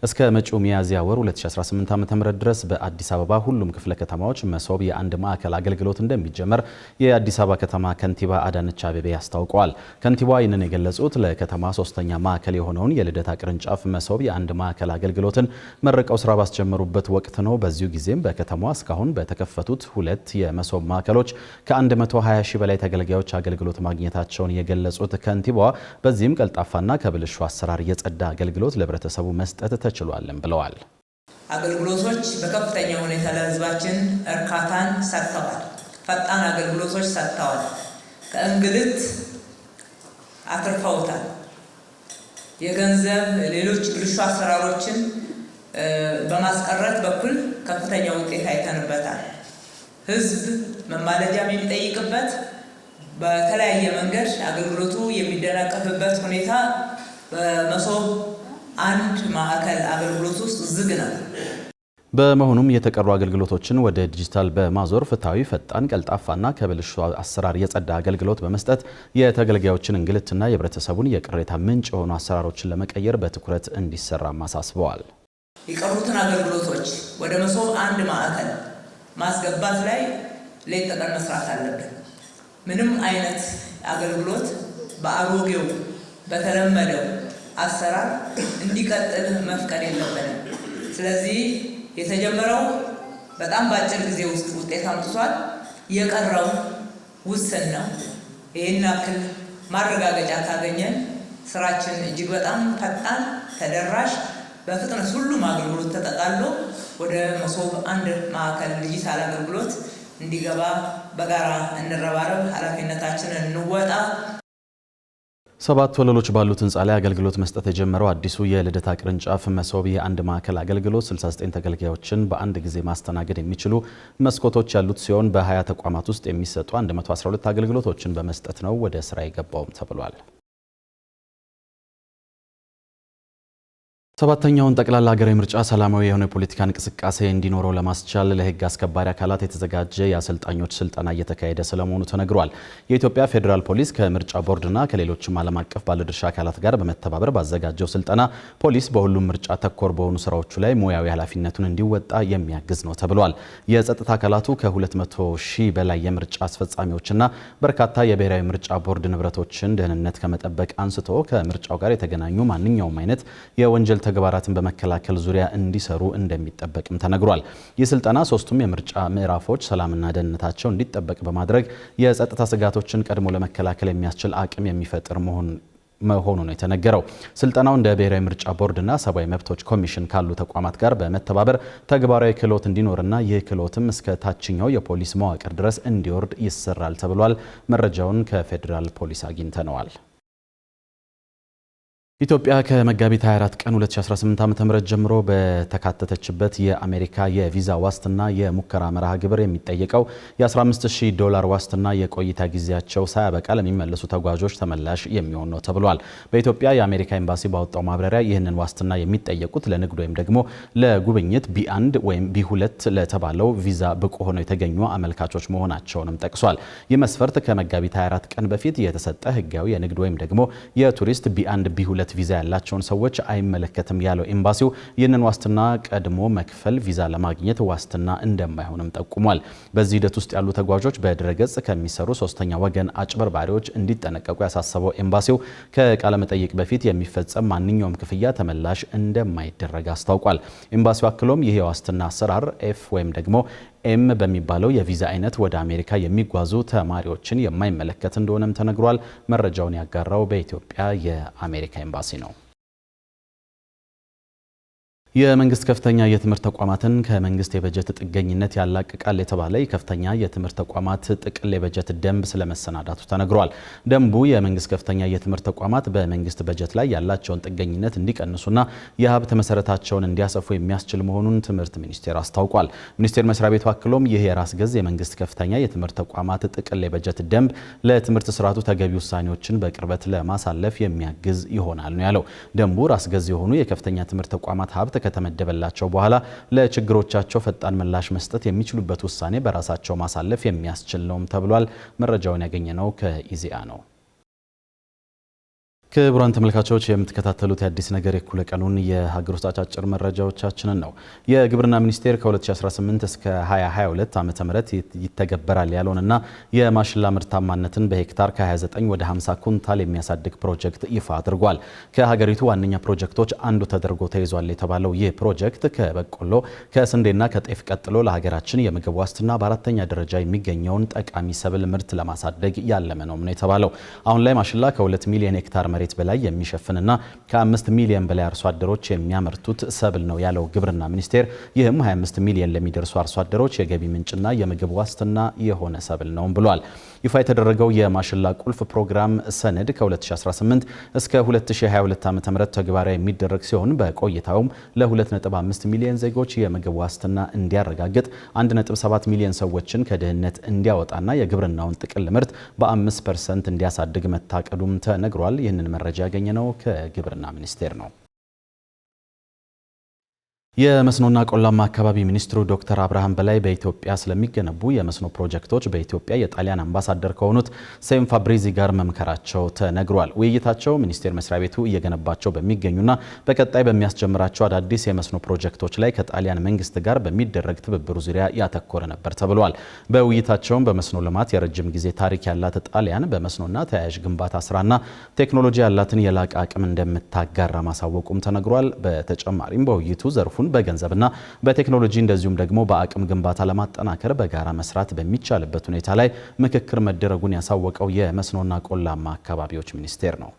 እስከ መጪው ሚያዝያ ወር 2018 ዓ.ም ድረስ በአዲስ አበባ ሁሉም ክፍለ ከተማዎች መሶብ የአንድ ማዕከል አገልግሎት እንደሚጀመር የአዲስ አበባ ከተማ ከንቲባ አዳነች አቤቤ አስታውቀዋል። ከንቲባዋ ይህንን የገለጹት ለከተማ ሶስተኛ ማዕከል የሆነውን የልደታ ቅርንጫፍ መሶብ የአንድ ማዕከል አገልግሎትን መርቀው ስራ ባስጀመሩበት ወቅት ነው። በዚሁ ጊዜም በከተማዋ እስካሁን በተከፈቱት ሁለት የመሶብ ማዕከሎች ከ120 ሺህ በላይ ተገልጋዮች አገልግሎት ማግኘታቸውን የገለጹት ከንቲባዋ በዚህም ቀልጣፋና ከብልሹ አሰራር የጸዳ አገልግሎት ለህብረተሰቡ መስጠት ተችሏልም ብለዋል። አገልግሎቶች በከፍተኛ ሁኔታ ለህዝባችን እርካታን ሰጥተዋል። ፈጣን አገልግሎቶች ሰጥተዋል። ከእንግልት አትርፈውታል። የገንዘብ ሌሎች ብልሹ አሰራሮችን በማስቀረት በኩል ከፍተኛ ውጤት አይተንበታል። ህዝብ መማለጃም የሚጠይቅበት በተለያየ መንገድ አገልግሎቱ የሚደናቀፍበት ሁኔታ በመሶብ አንድ ማዕከል አገልግሎት ውስጥ ዝግ ነው። በመሆኑም የተቀሩ አገልግሎቶችን ወደ ዲጂታል በማዞር ፍትሃዊ፣ ፈጣን፣ ቀልጣፋና ከብልሹ አሰራር የጸዳ አገልግሎት በመስጠት የተገልጋዮችን እንግልትና የህብረተሰቡን የቅሬታ ምንጭ የሆኑ አሰራሮችን ለመቀየር በትኩረት እንዲሰራም አሳስበዋል። የቀሩትን አገልግሎቶች ወደ መሶብ አንድ ማዕከል ማስገባት ላይ ሌት ተቀን መስራት አለብን። ምንም አይነት አገልግሎት በአሮጌው በተለመደው አሰራር እንዲቀጥል መፍቀድ የለብንም። ስለዚህ የተጀመረው በጣም በአጭር ጊዜ ውስጥ ውጤት አምጥቷል። የቀረው ውስን ነው። ይህን ያክል ማረጋገጫ ካገኘን ስራችን እጅግ በጣም ፈጣን፣ ተደራሽ፣ በፍጥነት ሁሉም አገልግሎት ተጠቃሎ ወደ መሶብ አንድ ማዕከል ዲጂታል አገልግሎት እንዲገባ በጋራ እንረባረብ፣ ኃላፊነታችንን እንወጣ። 7 ወለሎች ባሉት ህንፃ ላይ አገልግሎት መስጠት የጀመረው አዲሱ የልደታ ቅርንጫፍ መሶብ የአንድ ማዕከል አገልግሎት 69 ተገልጋዮችን በአንድ ጊዜ ማስተናገድ የሚችሉ መስኮቶች ያሉት ሲሆን በ20 ተቋማት ውስጥ የሚሰጡ 112 አገልግሎቶችን በመስጠት ነው ወደ ስራ የገባውም ተብሏል። ሰባተኛውን ጠቅላላ ሀገራዊ ምርጫ ሰላማዊ የሆነ የፖለቲካ እንቅስቃሴ እንዲኖረው ለማስቻል ለህግ አስከባሪ አካላት የተዘጋጀ የአሰልጣኞች ስልጠና እየተካሄደ ስለመሆኑ ተነግሯል። የኢትዮጵያ ፌዴራል ፖሊስ ከምርጫ ቦርድና ከሌሎችም ዓለም አቀፍ ባለድርሻ አካላት ጋር በመተባበር ባዘጋጀው ስልጠና ፖሊስ በሁሉም ምርጫ ተኮር በሆኑ ስራዎቹ ላይ ሙያዊ ኃላፊነቱን እንዲወጣ የሚያግዝ ነው ተብሏል። የጸጥታ አካላቱ ከ200 ሺህ በላይ የምርጫ አስፈጻሚዎችና በርካታ የብሔራዊ ምርጫ ቦርድ ንብረቶችን ደህንነት ከመጠበቅ አንስቶ ከምርጫው ጋር የተገናኙ ማንኛውም አይነት የወንጀል ተግባራትን በመከላከል ዙሪያ እንዲሰሩ እንደሚጠበቅም ተነግሯል። ይህ ስልጠና ሶስቱም የምርጫ ምዕራፎች ሰላምና ደህንነታቸው እንዲጠበቅ በማድረግ የጸጥታ ስጋቶችን ቀድሞ ለመከላከል የሚያስችል አቅም የሚፈጥር መሆኑ ነው የተነገረው። ስልጠናው እንደ ብሔራዊ ምርጫ ቦርድና ሰብአዊ መብቶች ኮሚሽን ካሉ ተቋማት ጋር በመተባበር ተግባራዊ ክህሎት እንዲኖርና ይህ ክህሎትም እስከ ታችኛው የፖሊስ መዋቅር ድረስ እንዲወርድ ይሰራል ተብሏል። መረጃውን ከፌዴራል ፖሊስ አግኝተነዋል። ኢትዮጵያ ከመጋቢት 24 ቀን 2018 ዓ.ም ጀምሮ በተካተተችበት የአሜሪካ የቪዛ ዋስትና የሙከራ መርሃ ግብር የሚጠየቀው $15000 ዋስትና የቆይታ ጊዜያቸው ሳያበቃ ለሚመለሱ ተጓዦች ተመላሽ የሚሆን ነው ተብሏል። በኢትዮጵያ የአሜሪካ ኤምባሲ ባወጣው ማብራሪያ ይህንን ዋስትና የሚጠየቁት ለንግድ ወይም ደግሞ ለጉብኝት B1 ወይም B2 ለተባለው ቪዛ ብቁ ሆነው የተገኙ አመልካቾች መሆናቸውንም ጠቅሷል። ይህ መስፈርት ከመጋቢት 24 ቀን በፊት የተሰጠ ህጋዊ የንግድ ወይም ደግሞ የቱሪስት B1 B2 ቪዛ ያላቸውን ሰዎች አይመለከትም ያለው ኤምባሲው ይህንን ዋስትና ቀድሞ መክፈል ቪዛ ለማግኘት ዋስትና እንደማይሆንም ጠቁሟል። በዚህ ሂደት ውስጥ ያሉ ተጓዦች በድረገጽ ከሚሰሩ ሶስተኛ ወገን አጭበርባሪዎች እንዲጠነቀቁ ያሳሰበው ኤምባሲው ከቃለ መጠይቅ በፊት የሚፈጸም ማንኛውም ክፍያ ተመላሽ እንደማይደረግ አስታውቋል። ኤምባሲው አክሎም ይህ የዋስትና አሰራር ኤፍ ወይም ደግሞ ኤም በሚባለው የቪዛ አይነት ወደ አሜሪካ የሚጓዙ ተማሪዎችን የማይመለከት እንደሆነም ተነግሯል። መረጃውን ያጋራው በኢትዮጵያ የአሜሪካ ኤምባሲ ነው። የመንግስት ከፍተኛ የትምህርት ተቋማትን ከመንግስት የበጀት ጥገኝነት ያላቅቃል የተባለ የከፍተኛ የትምህርት ተቋማት ጥቅል የበጀት ደንብ ስለመሰናዳቱ ተነግሯል። ደንቡ የመንግስት ከፍተኛ የትምህርት ተቋማት በመንግስት በጀት ላይ ያላቸውን ጥገኝነት እንዲቀንሱና የሀብት መሰረታቸውን እንዲያሰፉ የሚያስችል መሆኑን ትምህርት ሚኒስቴር አስታውቋል። ሚኒስቴር መስሪያ ቤቱ አክሎም ይህ የራስ ገዝ የመንግስት ከፍተኛ የትምህርት ተቋማት ጥቅል የበጀት ደንብ ለትምህርት ስርዓቱ ተገቢ ውሳኔዎችን በቅርበት ለማሳለፍ የሚያግዝ ይሆናል ነው ያለው። ደንቡ ራስ ገዝ የሆኑ የከፍተኛ ትምህርት ተቋማት ሀብት ከተመደበላቸው በኋላ ለችግሮቻቸው ፈጣን ምላሽ መስጠት የሚችሉበት ውሳኔ በራሳቸው ማሳለፍ የሚያስችል ነውም ተብሏል። መረጃውን ያገኘነው ከኢዜአ ነው። ክቡራን ተመልካቾች የምትከታተሉት የአዲስ ነገር የኩለ ቀኑን የሀገር ውስጥ አጫጭር መረጃዎቻችንን ነው። የግብርና ሚኒስቴር ከ2018 እስከ 2022 ዓ.ም ይተገበራል ያለውንና የማሽላ ምርታማነትን በሄክታር ከ29 ወደ 50 ኩንታል የሚያሳድግ ፕሮጀክት ይፋ አድርጓል። ከሀገሪቱ ዋነኛ ፕሮጀክቶች አንዱ ተደርጎ ተይዟል የተባለው ይህ ፕሮጀክት ከበቆሎ ከስንዴና ከጤፍ ቀጥሎ ለሀገራችን የምግብ ዋስትና በአራተኛ ደረጃ የሚገኘውን ጠቃሚ ሰብል ምርት ለማሳደግ ያለመ ነው የተባለው። አሁን ላይ ማሽላ ከ2 ሚሊዮን ሄክታር መሬት በላይ የሚሸፍንና ከ5 ሚሊዮን በላይ አርሶ አደሮች የሚያመርቱት ሰብል ነው ያለው ግብርና ሚኒስቴር። ይህም 25 ሚሊዮን ለሚደርሱ አርሶ አደሮች የገቢ ምንጭና የምግብ ዋስትና የሆነ ሰብል ነው ብሏል። ይፋ የተደረገው የማሽላ ቁልፍ ፕሮግራም ሰነድ ከ2018 እስከ 2022 ዓ.ም ተግባራዊ የሚደረግ ሲሆን በቆይታውም ለ2.5 ሚሊዮን ዜጎች የምግብ ዋስትና እንዲያረጋግጥ 1.7 ሚሊዮን ሰዎችን ከድህነት እንዲያወጣና የግብርናውን ጥቅል ምርት በ5% እንዲያሳድግ መታቀዱም ተነግሯል። ይህንን መረጃ ያገኘነው ከግብርና ሚኒስቴር ነው። የመስኖና ቆላማ አካባቢ ሚኒስትሩ ዶክተር አብርሃም በላይ በኢትዮጵያ ስለሚገነቡ የመስኖ ፕሮጀክቶች በኢትዮጵያ የጣሊያን አምባሳደር ከሆኑት ሴም ፋብሪዚ ጋር መምከራቸው ተነግሯል። ውይይታቸው ሚኒስቴር መስሪያ ቤቱ እየገነባቸው በሚገኙና በቀጣይ በሚያስጀምራቸው አዳዲስ የመስኖ ፕሮጀክቶች ላይ ከጣሊያን መንግስት ጋር በሚደረግ ትብብሩ ዙሪያ ያተኮረ ነበር ተብሏል። በውይይታቸውም በመስኖ ልማት የረጅም ጊዜ ታሪክ ያላት ጣሊያን በመስኖና ተያያዥ ግንባታ ስራና ቴክኖሎጂ ያላትን የላቀ አቅም እንደምታጋራ ማሳወቁም ተነግሯል። በተጨማሪም በውይይቱ ዘርፉ በገንዘብና በቴክኖሎጂ እንደዚሁም ደግሞ በአቅም ግንባታ ለማጠናከር በጋራ መስራት በሚቻልበት ሁኔታ ላይ ምክክር መደረጉን ያሳወቀው የመስኖና ቆላማ አካባቢዎች ሚኒስቴር ነው።